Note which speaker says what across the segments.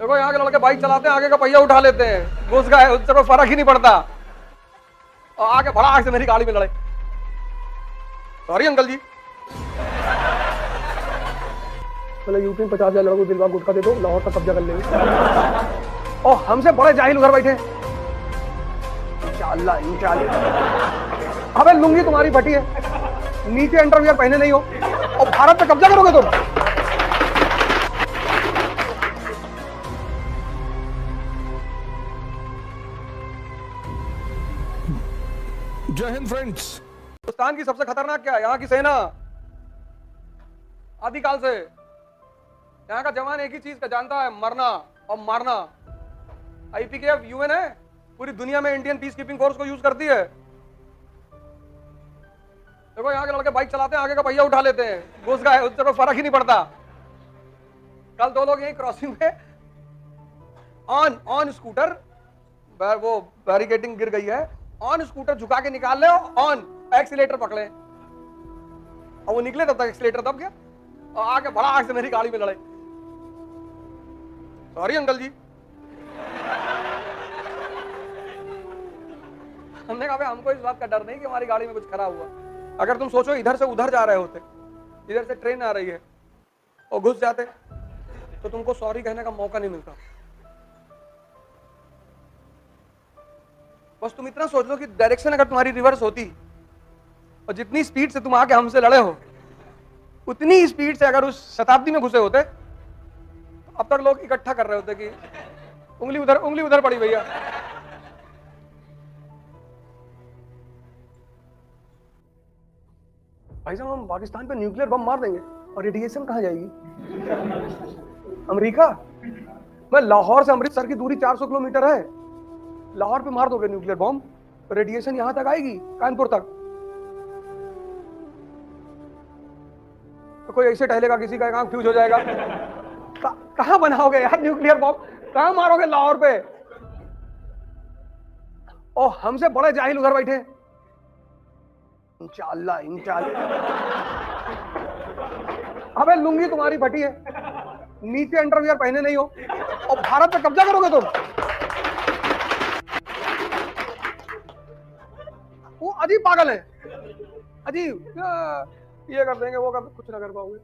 Speaker 1: देखो यहाँ के लड़के बाइक चलाते हैं, आगे का पहिया उठा लेते हैं, घुस गए, उससे कोई फर्क ही नहीं पड़ता और आगे भड़ाक से मेरी गाड़ी में लड़े। सॉरी अंकल जी। बोले यूपी में 50,000 लड़कों को दिलवा गुटखा दे दो, लाहौर का कब्जा कर लेंगे। और हमसे बड़े जाहिल उधर बैठे। इंशाअल्लाह इंशाअल्लाह। अबे लुंगी तुम्हारी फटी है, नीचे अंडरवियर पहने नहीं हो और भारत पे कब्जा करोगे तुम।
Speaker 2: जय हिंद फ्रेंड्स।
Speaker 1: हिंदुस्तान की सबसे खतरनाक क्या है? यहाँ की सेना। आदिकाल से यहाँ का जवान एक ही चीज का जानता है, मरना और मारना। आईपीकेएफ यूएन है, पूरी दुनिया में इंडियन पीस कीपिंग फोर्स को यूज करती है। देखो यहाँ के लड़के बाइक चलाते हैं, आगे का पहिया उठा लेते हैं, घुस गए, उससे कोई फर्क ही नहीं पड़ता। कल दो लोग यही क्रॉसिंग में ऑन स्कूटर, वो बैरिकेडिंग गिर गई है, ऑन स्कूटर झुका के निकाल ले, ऑन एक्सीलेटर पकड़े और वो निकले तब तक एक्सीलेटर दब गया और आगे भड़ाक से मेरी गाड़ी में लड़े। सॉरी अंकल जी। हमने कहा हमको इस बात का डर नहीं कि हमारी गाड़ी में कुछ खराब हुआ। अगर तुम सोचो इधर से उधर जा रहे होते, इधर से ट्रेन आ रही है और घुस जाते तो तुमको सॉरी कहने का मौका नहीं मिलता। बस तुम इतना सोच लो कि डायरेक्शन अगर तुम्हारी रिवर्स होती और जितनी स्पीड से तुम आके हमसे लड़े हो उतनी स्पीड से अगर उस शताब्दी में घुसे होते तो अब तक लोग इकट्ठा कर रहे होते कि उंगली उधर पड़ी भैया। भाई साहब हम पाकिस्तान पे न्यूक्लियर बम मार देंगे और रेडिएशन कहां जाएगी? अमेरिका। मैं लाहौर से अमृतसर की दूरी 400 किलोमीटर है, लाहौर पे मार दोगे न्यूक्लियर बम, रेडिएशन यहां तक आएगी, कानपुर तक। तो कोई ऐसे टहलेगा, किसी का आंख फ्यूज हो जाएगा। कहां बनाओगे यार न्यूक्लियर बम? कहां मारोगे लाहौर पे? और हमसे बड़े जाहिल उधर बैठे। इंशाअल्लाह इंशाअल्लाह। अबे लुंगी तुम्हारी फटी है, नीचे अंडरवियर पहने नहीं हो और भारत पे कब्जा करोगे तुम। वो अजीब पागल है, अजीब, ये कर देंगे वो कर, कुछ ना कर पाओगे।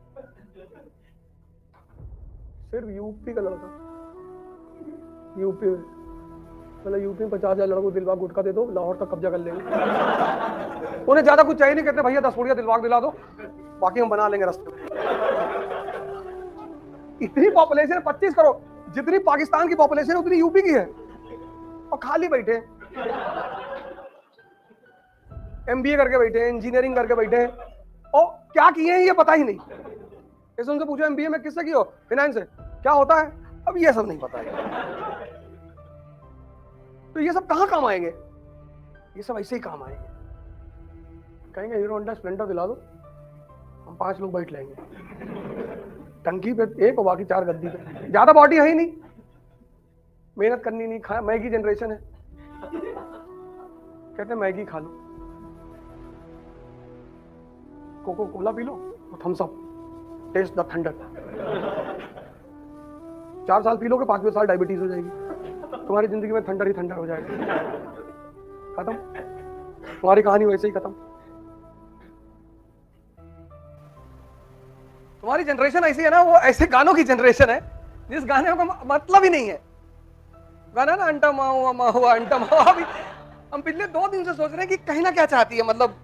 Speaker 1: सिर्फ यूपी का लड़का, यूपी में मतलब यूपी में 50,000 लड़कों को दिलवा गुटखा दे दो, लाहौर का कब्जा कर लेंगे। उन्हें ज्यादा कुछ चाहिए नहीं, कहते भैया 10 पुड़िया दिलवा दिला दो, बाकी हम बना लेंगे रास्ते में। इतनी पॉपुलेशन है 25 करोड़, जितनी पाकिस्तान की पॉपुलेशन है उतनी यूपी की है और खाली बैठे, एमबीए करके बैठे, इंजीनियरिंग करके बैठे और क्या किए हैं ये पता ही नहीं। जैसे उनसे पूछो एमबीए में किससे किए हो? फाइनेंस से। क्या होता है? अब ये सब नहीं पता है। तो ये सब कहां काम आएंगे? ये सब ऐसे ही काम आएंगे। कहेंगे हीरो होंडा स्प्लेंडर दिला दो, हम 5 लोग बैठ लेंगे टंकी पे, एक और बाकी 4 गद्दी पे। ज्यादा बॉडी है ही नहीं, मेहनत करनी नहीं, खा मैगी जनरेशन है, कहते मैगी खा लो, कोको कोला पी लो और Thums Up, taste the thunder. 4 साल पी लोगे, 5वें साल डायबिटीज हो जाएगी, तुम्हारी जिंदगी में थंडर ही थंडर हो जाएगा, खत्म, तुम्हारी कहानी वैसे ही खत्म। तुम्हारी जनरेशन ऐसी है ना, वो ऐसे गानों की जनरेशन है जिस गाने का मतलब ही नहीं है। गाना ना अंटा माहुआ माहुआ अंटा माहुआ, अभी हम पिछले 2 दिन से सोच रहे हैं कि कहीं ना क्या चाहती है। मतलब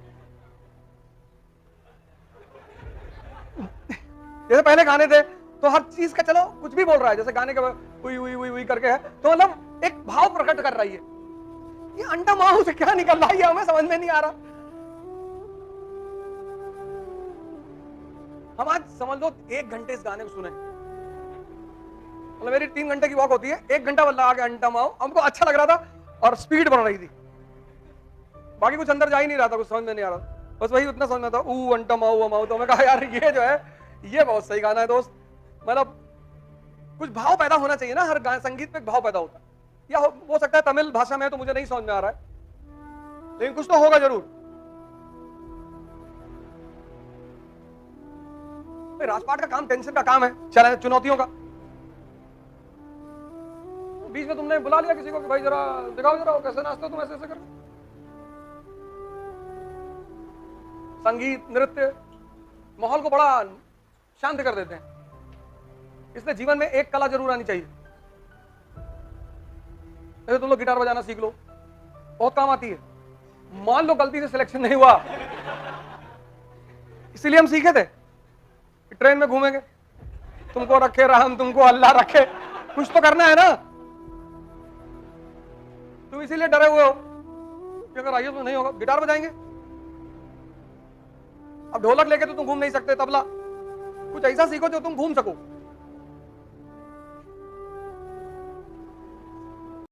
Speaker 1: जैसे पहले गाने थे तो हर चीज का चलो कुछ भी बोल रहा है, जैसे गाने का हुई हुई हुई हुई करके है तो मतलब एक भाव प्रकट कर रही है। ये अंडा माहू से क्या निकल रहा है हमें समझ में नहीं आ रहा। हम आज समझ लो 1 घंटे इस गाने को सुने, मतलब मेरी 3 घंटे की वॉक होती है, 1 घंटा बदला आगे अंडा माहू, हमको अच्छा लग रहा था और स्पीड बढ़ रही थी, बाकी कुछ अंदर जा ही नहीं रहा था, कुछ समझ में नहीं आ रहा था, बस वही उतना समझ में था ऊ अंटा माहू माहू। तो मैं कहा यार ये जो है ये बहुत सही गाना है दोस्त, मतलब कुछ भाव पैदा होना चाहिए ना, हर संगीत में एक भाव पैदा होता है। या हो सकता है तमिल भाषा में तो मुझे नहीं समझ में आ रहा है, लेकिन कुछ तो होगा जरूर। राजपाट का काम टेंशन का काम है, चुनौतियों का। बीच में तुमने बुला लिया किसी को कि भाई जरा दिखाओ जरा कैसे नाचते हो तुम ऐसे ऐसे कर। संगीत नृत्य माहौल को बड़ा शांत कर देते हैं। इसलिए जीवन में एक कला जरूर आनी चाहिए। जैसे तुम लोग गिटार बजाना सीख लो, बहुत काम आती है। मान लो गलती से सिलेक्शन नहीं हुआ, इसीलिए हम सीखे थे कि ट्रेन में घूमेंगे, तुमको रखे राम तुमको अल्लाह रखे, कुछ तो करना है ना। तुम इसीलिए डरे हुए हो कि अगर आईएएस में नहीं होगा। गिटार बजाएंगे, अब ढोलक लेके तो तुम घूम नहीं सकते, तबला कुछ ऐसा सीखो जो तुम घूम सको।